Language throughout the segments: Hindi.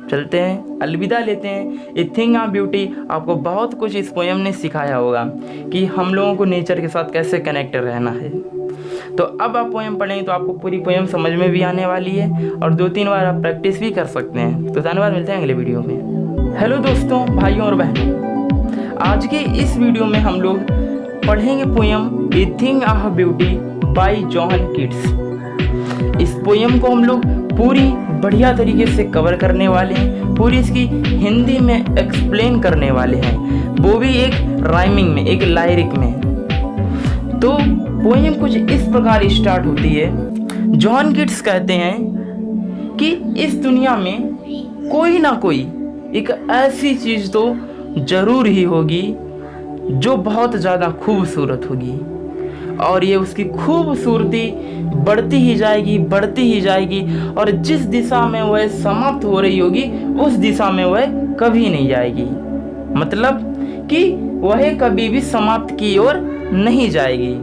चलते हैं, अलविदा लेते हैं। ए थिंग ऑफ ब्यूटी आपको बहुत कुछ इस पोएम ने सिखाया होगा कि हम लोगों को नेचर के साथ कैसे कनेक्ट रहना है। तो अब आप पोएम पढ़ेंगे तो आपको पूरी पोएम समझ में भी आने वाली है और 2-3 बार आप प्रैक्टिस भी कर सकते हैं। तो धन्यवाद, मिलते हैं अगले वीडियो में। हेलो दोस्तों, भाइयों और बहनों, आज के इस वीडियो में हम लोग पढ़ेंगे poem a thing of beauty bye John Keats. इस पोएम को हम लोग पूरी बढ़िया तरीके से कवर करने वाले हैं, पूरी इसकी हिंदी में एक्सप्लेन करने वाले हैं, वो भी एक राइमिंग में, एक लायरिक में। तो पोएम कुछ इस प्रकार स्टार्ट होती है। जॉन कीट्स कहते हैं कि इस दुनिया में कोई ना कोई एक ऐसी चीज़ तो ज़रूर ही होगी जो बहुत ज़्यादा खूबसूरत होगी, और ये उसकी खूबसूरती बढ़ती ही जाएगी, बढ़ती ही जाएगी, और जिस दिशा में वह समाप्त हो रही होगी उस दिशा में वह कभी नहीं जाएगी। मतलब कि वह कभी भी समाप्त की ओर नहीं जाएगी।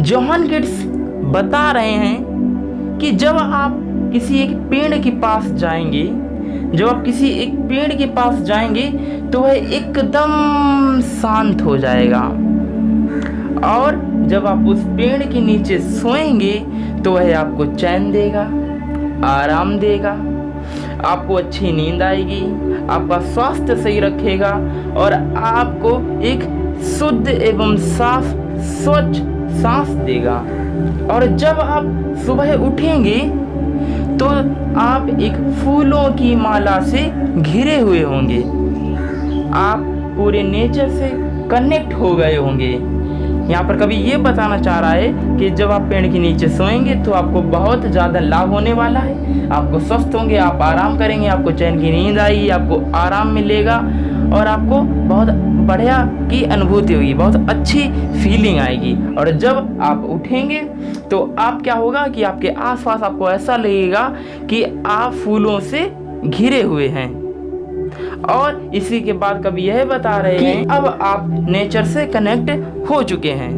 जॉन कीट्स बता रहे हैं कि जब आप किसी एक पेड़ के पास जाएंगे, जब आप किसी एक पेड़ के पास जाएंगे तो वह एकदम शांत हो जाएगा, और जब आप उस पेड़ के नीचे सोएंगे तो वह आपको चैन देगा, आराम देगा, आपको अच्छी नींद आएगी, आपका स्वास्थ्य सही रखेगा, और आपको एक शुद्ध एवं साफ स्वच्छ सांस देगा। और जब आप सुबह उठेंगे तो आप एक फूलों की माला से घिरे हुए होंगे, आप पूरे नेचर से कनेक्ट हो गए होंगे। यहाँ पर कभी ये बताना चाह रहा है कि जब आप पेड़ के नीचे सोएंगे तो आपको बहुत ज़्यादा लाभ होने वाला है, आपको स्वस्थ होंगे, आप आराम करेंगे, आपको चैन की नींद आएगी, आपको आराम मिलेगा, और आपको बहुत बढ़िया की अनुभूति होगी, बहुत अच्छी फीलिंग आएगी। और जब आप उठेंगे तो आप क्या होगा कि आपके आसपास आपको ऐसा लगेगा कि आप फूलों से घिरे हुए हैं। और इसी के बाद कभी यह बता रहे हैं कि अब आप नेचर से कनेक्ट हो चुके हैं,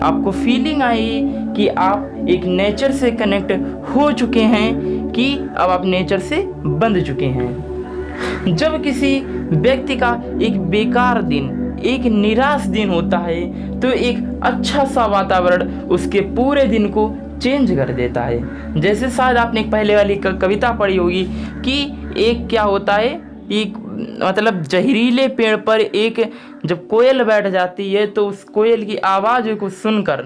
आपको फीलिंग आई कि आप एक नेचर से कनेक्ट हो चुके हैं, कि अब आप नेचर से बंध चुके हैं। जब किसी व्यक्ति का एक बेकार दिन, एक निराश दिन होता है तो एक अच्छा सा वातावरण उसके पूरे दिन को चेंज कर देता है। जैसे शायद आपने एक पहले वाली कविता पढ़ी होगी कि एक क्या होता है, एक मतलब जहरीले पेड़ पर एक जब कोयल बैठ जाती है तो उस कोयल की आवाज़ को सुनकर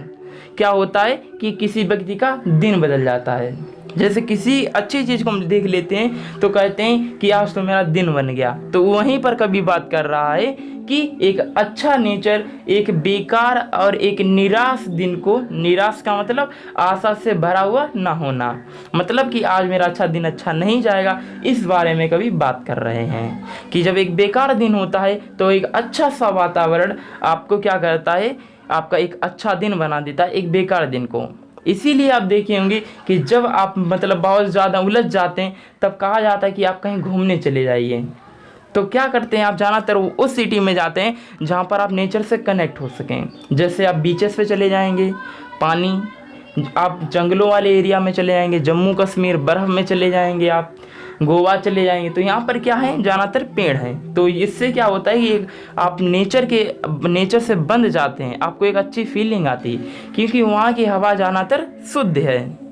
क्या होता है कि किसी व्यक्ति का दिन बदल जाता है। जैसे किसी अच्छी चीज़ को हम देख लेते हैं तो कहते हैं कि आज तो मेरा दिन बन गया। तो वहीं पर कभी बात कर रहा है कि एक अच्छा नेचर एक बेकार और एक निराश दिन को, निराश का मतलब आशा से भरा हुआ ना होना, मतलब कि आज मेरा अच्छा दिन अच्छा नहीं जाएगा, इस बारे में कभी बात कर रहे हैं कि जब एक बेकार दिन होता है तो एक अच्छा सा वातावरण आपको क्या करता है, आपका एक अच्छा दिन बना देता है एक बेकार दिन को। इसीलिए आप देखे होंगे कि जब आप मतलब बहुत ज़्यादा उलझ जाते हैं तब कहा जाता है कि आप कहीं घूमने चले जाइए। तो क्या करते हैं आप, ज़्यादातर उस सिटी में जाते हैं जहाँ पर आप नेचर से कनेक्ट हो सकें। जैसे आप बीचेस पे चले जाएंगे, पानी, आप जंगलों वाले एरिया में चले जाएंगे, जम्मू कश्मीर बर्फ़ में चले जाएंगे, आप गोवा चले जाएंगे, तो यहाँ पर क्या है, ज़्यादातर पेड़ हैं। तो इससे क्या होता है कि आप नेचर से बंध जाते हैं, आपको एक अच्छी फीलिंग आती है क्योंकि वहाँ की हवा ज़्यादातर शुद्ध है।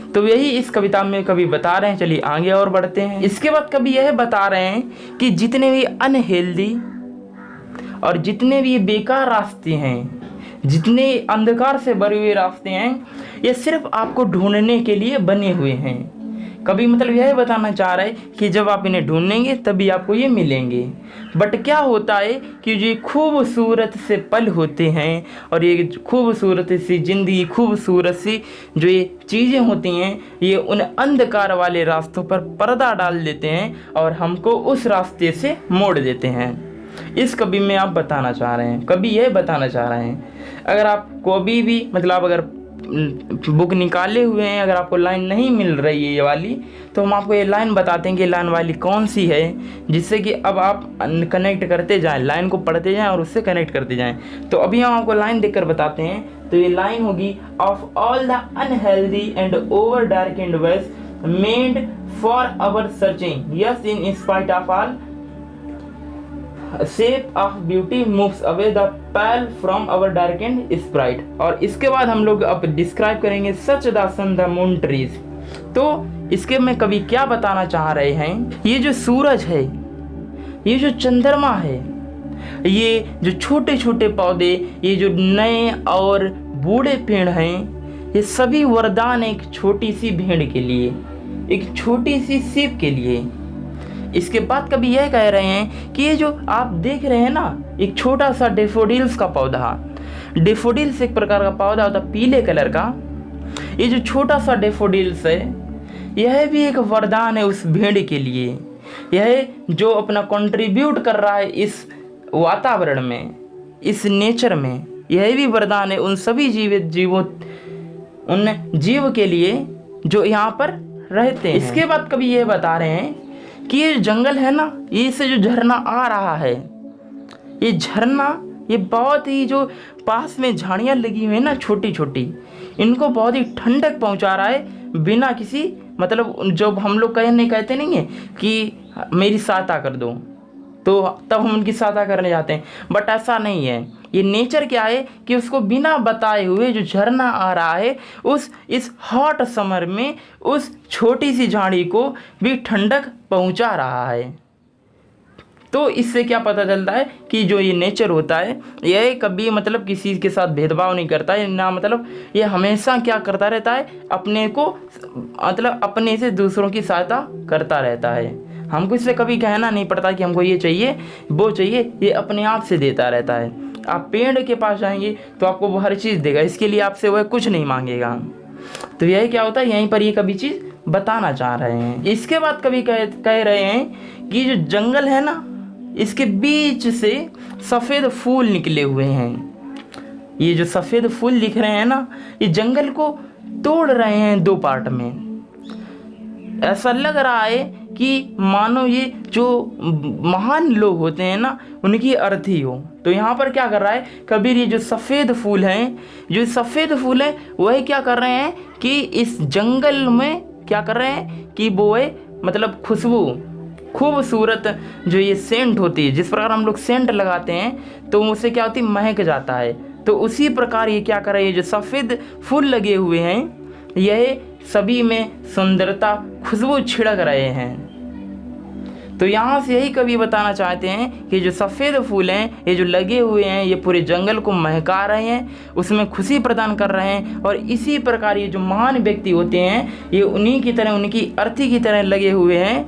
तो यही इस कविता में कभी बता रहे हैं। चलिए आगे और बढ़ते हैं। इसके बाद कभी यह बता रहे हैं कि जितने भी अनहेल्दी और जितने भी बेकार रास्ते हैं, जितने अंधकार से भरे हुए रास्ते हैं, ये सिर्फ आपको ढूंढने के लिए बने हुए हैं। कभी मतलब यह बताना चाह रहा है कि जब आप इन्हें ढूंढेंगे तभी आपको ये मिलेंगे। बट क्या होता है कि जो खूबसूरत से पल होते हैं और ये खूबसूरत सी ज़िंदगी, खूबसूरत सी जो ये चीज़ें होती हैं, ये उन अंधकार वाले रास्तों पर पर्दा डाल देते हैं और हमको उस रास्ते से मोड़ देते हैं। इस कवि में आप बताना चाह रहे हैं, कभी यह बताना चाह रहे हैं, अगर आप कभी भी मतलब अगर बुक निकाले हुए हैं, अगर आपको लाइन नहीं मिल रही है ये वाली, तो हम आपको ये लाइन बताते हैं कि लाइन वाली कौन सी है, जिससे कि अब आप कनेक्ट करते जाएं, लाइन को पढ़ते जाएं और उससे कनेक्ट करते जाएं। तो अभी हम आपको लाइन देखकर बताते हैं। तो ये लाइन होगी, of all the unhealthy and over dark and waste made for our searching, yes in spite of all shape of beauty moves away the pall from our darkened sprite. और इसके बाद हम लोग अब डिस्क्राइब करेंगे such the sun the moon trees. तो इसके में कवि क्या बताना चाह रहे हैं, ये जो सूरज है, ये जो चंद्रमा है, ये जो छोटे छोटे पौधे, ये जो नए और बूढ़े पेड़ हैं, ये सभी वरदान एक छोटी सी भेड़ के लिए, एक छोटी सी सीप के लिए। इसके बाद कभी यह कह रहे हैं कि ये जो आप देख रहे हैं ना, एक छोटा सा डेफोडिल्स का पौधा, डेफोडिल्स एक प्रकार का पौधा होता है पीले कलर का, ये जो छोटा सा डेफोडिल्स है, यह भी एक वरदान है उस भेड़ के लिए। यह जो अपना कंट्रीब्यूट कर रहा है इस वातावरण में, इस नेचर में, यह भी वरदान है उन सभी उन जीव के लिए जो यहाँ पर रहते हैं। इसके बाद कभी यह बता रहे हैं कि ये जंगल है ना, ये से जो झरना आ रहा है, ये झरना, ये बहुत ही जो पास में झाड़ियाँ लगी हुई है ना छोटी छोटी, इनको बहुत ही ठंडक पहुंचा रहा है बिना किसी, मतलब जब हम लोग कहते नहीं है कि मेरी सहायता कर दो, तो तब हम उनकी सहायता करने जाते हैं, बट ऐसा नहीं है। ये नेचर क्या है कि उसको बिना बताए हुए जो झरना आ रहा है इस हॉट समर में उस छोटी सी झाड़ी को भी ठंडक पहुंचा रहा है। तो इससे क्या पता चलता है कि जो ये नेचर होता है, यह कभी मतलब किसी के साथ भेदभाव नहीं करता है ना, मतलब ये हमेशा क्या करता रहता है, अपने को मतलब अपने से दूसरों की सहायता करता रहता है। हमको इससे कभी कहना नहीं पड़ता कि हमको ये चाहिए वो चाहिए, ये अपने आप से देता रहता है। आप पेड़ के पास जाएंगे तो आपको वो हर चीज़ देगा, इसके लिए आपसे वह कुछ नहीं मांगेगा। तो यही क्या होता है, यहीं पर ये कभी चीज़ बताना चाह रहे हैं। इसके बाद कभी कह रहे हैं कि जो जंगल है ना, इसके बीच से सफ़ेद फूल निकले हुए हैं। ये जो सफ़ेद फूल दिख रहे हैं ना, ये जंगल को तोड़ रहे हैं दो पार्ट में। ऐसा लग रहा है कि मानो ये जो महान लोग होते हैं ना, उनकी अर्थी हो। तो यहाँ पर क्या कर रहा है कबीर, ये जो सफ़ेद फूल हैं, जो सफ़ेद फूल हैं, वही क्या कर रहे हैं कि इस जंगल में क्या कर रहे हैं कि वो है मतलब खुशबू, खूबसूरत जो ये सेंट होती है, जिस प्रकार हम लोग सेंट लगाते हैं तो उससे क्या होती है, महक जाता है। तो उसी प्रकार ये क्या कर रहे हैं, जो सफ़ेद फूल लगे हुए हैं, यह सभी में सुंदरता खुशबू छिड़क रहे हैं। तो यहाँ से यही कवि बताना चाहते हैं कि जो सफ़ेद फूल हैं, ये जो लगे हुए हैं, ये पूरे जंगल को महका रहे हैं, उसमें खुशी प्रदान कर रहे हैं। और इसी प्रकार ये जो महान व्यक्ति होते हैं, ये उन्हीं की तरह, उनकी अर्थी की तरह लगे हुए हैं,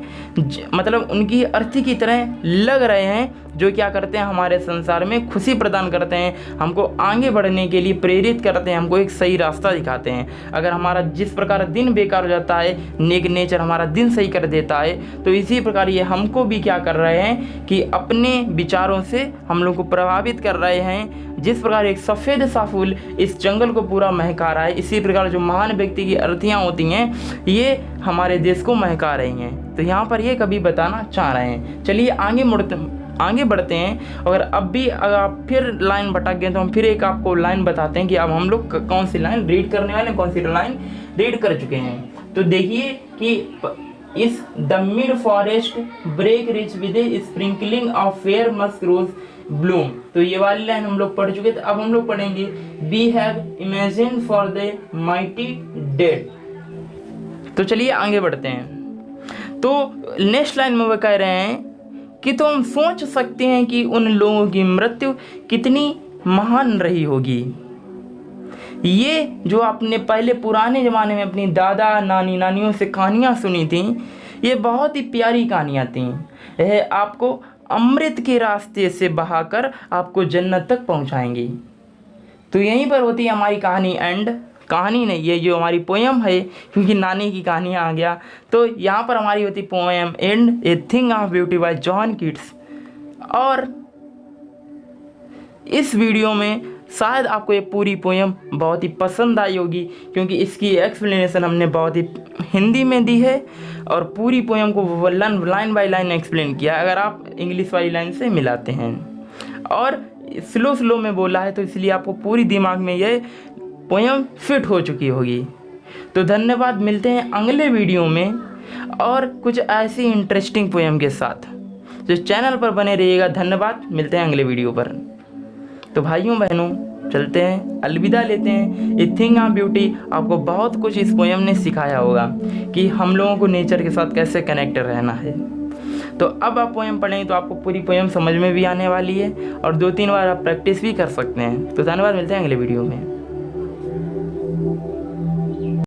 मतलब उनकी अर्थी की तरह लग रहे हैं, जो क्या करते हैं, हमारे संसार में खुशी प्रदान करते हैं, हमको आगे बढ़ने के लिए प्रेरित करते हैं, हमको एक सही रास्ता दिखाते हैं। अगर हमारा जिस प्रकार दिन बेकार हो जाता है, नेचर हमारा दिन सही कर देता है, तो इसी प्रकार ये हमको भी क्या कर रहे हैं कि अपने विचारों से हम लोग को प्रभावित कर रहे हैं। जिस प्रकार एक सफ़ेद सा फूल इस जंगल को पूरा महका रहा है, इसी प्रकार जो महान व्यक्ति की अर्थियाँ होती हैं, ये हमारे देश को महका रही हैं। तो यहाँ पर ये कभी बताना चाह रहे हैं। चलिए आगे बढ़ते हैं। और अब भी अगर आप फिर लाइन भटक गए तो हम फिर एक आपको लाइन बताते हैं कि अब हम लोग कौन सी लाइन रीड करने वाले हैं, कौन सी लाइन रीड कर चुके हैं। तो देखिए कि इस the mid forest brake rich with a sprinkling of fair musk rose bloom. तो ये वाली लाइन हम लोग पढ़ चुके थे। अब हम लोग पढ़ेंगे we have imagine for the mighty dead. तो चलिए आगे बढ़ते हैं। तो नेक्स्ट लाइन में वो कह रहे हैं कि तो हम सोच सकते हैं कि उन लोगों की मृत्यु कितनी महान रही होगी। ये जो आपने पहले पुराने ज़माने में अपनी दादा नानियों से कहानियाँ सुनी थी, ये बहुत ही प्यारी कहानियाँ थी। यह आपको अमृत के रास्ते से बहाकर आपको जन्नत तक पहुँचाएंगी। तो यहीं पर होती है हमारी कहानी एंड। कहानी नहीं, ये जो हमारी पोएम है, क्योंकि नानी की कहानी आ गया, तो यहाँ पर हमारी होती poem and a thing of beauty bye John Keats. और इस वीडियो में शायद आपको ये पूरी पोएम बहुत ही पसंद आई होगी, क्योंकि इसकी एक्सप्लेनेशन हमने बहुत ही हिंदी में दी है और पूरी पोएम को लाइन बाय लाइन एक्सप्लेन किया अगर आप इंग्लिश वाली लाइन से मिलाते हैं। और स्लो में बोला है, तो इसलिए आपको पूरी दिमाग में ये पोएम फिट हो चुकी होगी। तो धन्यवाद, मिलते हैं अगले वीडियो में और कुछ ऐसी इंटरेस्टिंग पोएम के साथ। तो चैनल पर बने रहिएगा। धन्यवाद, मिलते हैं अगले वीडियो पर। तो भाइयों बहनों, चलते हैं, अलविदा लेते हैं। ए थिंग ऑफ ब्यूटी आपको बहुत कुछ इस पोएम ने सिखाया होगा कि हम लोगों को नेचर के साथ कैसे कनेक्टेड रहना है। तो अब आप पोएम पढ़ेंगे तो आपको पूरी पोएम समझ में भी आने वाली है और 2-3 बार आप प्रैक्टिस भी कर सकते हैं। तो धन्यवाद, मिलते हैं अगले वीडियो में।